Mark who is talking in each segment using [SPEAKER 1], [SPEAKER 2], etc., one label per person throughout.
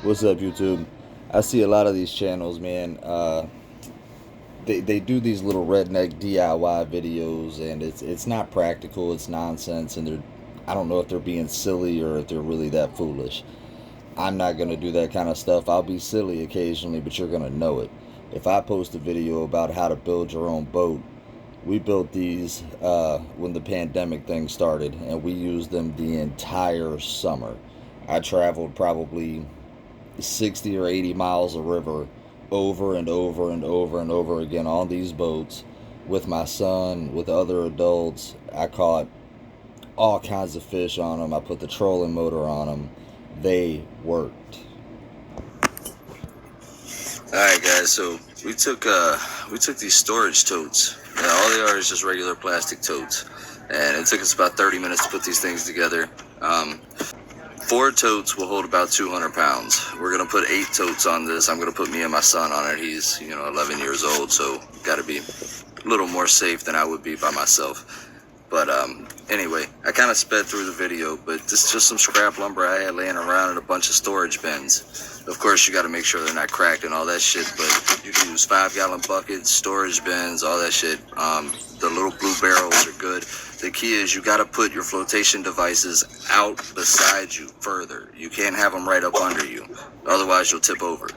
[SPEAKER 1] What's up, YouTube? I see a lot of these channels, man. They do these little redneck DIY videos, and it's not practical. It's nonsense, and I don't know if they're being silly or if they're really that foolish. I'm not gonna do that kind of stuff. I'll be silly occasionally, but you're gonna know it. If I post a video about how to build your own boat, we built these when the pandemic thing started, and we used them the entire summer. I traveled probably 60 or 80 miles of river over and over and over and over again on these boats with my son, with other adults. I caught all kinds of fish on them. I put the trolling motor on them. They worked. Alright guys, so we took these storage totes. All they are is just regular plastic totes. And it took us about 30 minutes to put these things together. 4 totes will hold about 200 pounds. We're going to put 8 totes on this. I'm going to put me and my son on it. He's, 11 years old, so got to be a little more safe than I would be by myself. But anyway, I kind of sped through the video, but this is just some scrap lumber I had laying around in a bunch of storage bins. Of course, you got to make sure they're not cracked and all that shit, but you can use 5-gallon buckets, storage bins, all that shit. The little blue barrels are good. The key is you got to put your flotation devices out beside you further. You can't have them right up under you. Otherwise, you'll tip over.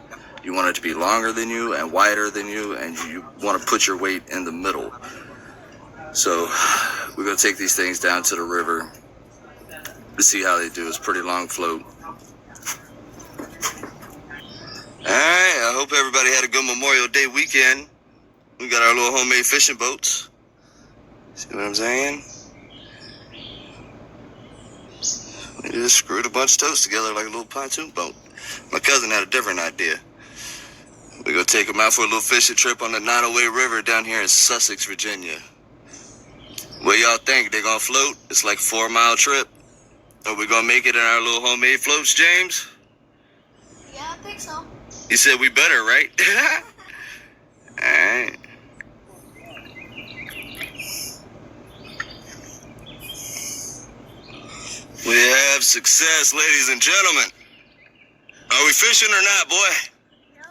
[SPEAKER 1] You want it to be longer than you and wider than you, and you want to put your weight in the middle. So we're going to take these things down to the river to see how they do. It's a pretty long float. All right, I hope everybody had a good Memorial Day weekend. We got our little homemade fishing boats. See what I'm saying? We just screwed a bunch of totes together like a little pontoon boat. My cousin had a different idea. We're going to take them out for a little fishing trip on the Nottoway River down here in Sussex, Virginia. What y'all think? They gonna float? It's like a 4-mile trip. Are we gonna make it in our little homemade floats, James?
[SPEAKER 2] Yeah, I think so.
[SPEAKER 1] You said we better, right? Alright. We have success, ladies and gentlemen. Are we fishing or not, boy?
[SPEAKER 2] Yep.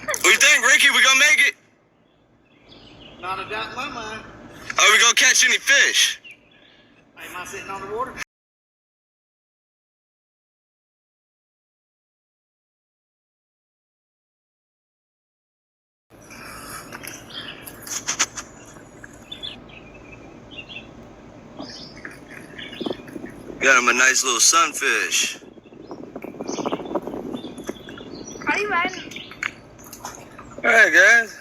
[SPEAKER 1] What do you think, Ricky? We gonna make it?
[SPEAKER 3] Not a doubt in my mind.
[SPEAKER 1] Are we gonna catch any fish?
[SPEAKER 3] Am I sitting on the water?
[SPEAKER 1] Got him a nice little sunfish.
[SPEAKER 2] How do you ride?
[SPEAKER 1] Alright guys,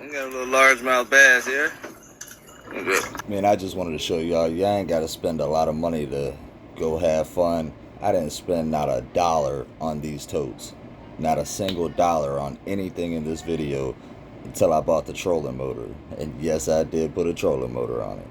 [SPEAKER 1] we got a little largemouth bass here. Man, I just wanted to show y'all, you ain't got to spend a lot of money to go have fun. I didn't spend not a dollar on these totes. Not a single dollar on anything in this video until I bought the trolling motor. And yes, I did put a trolling motor on it.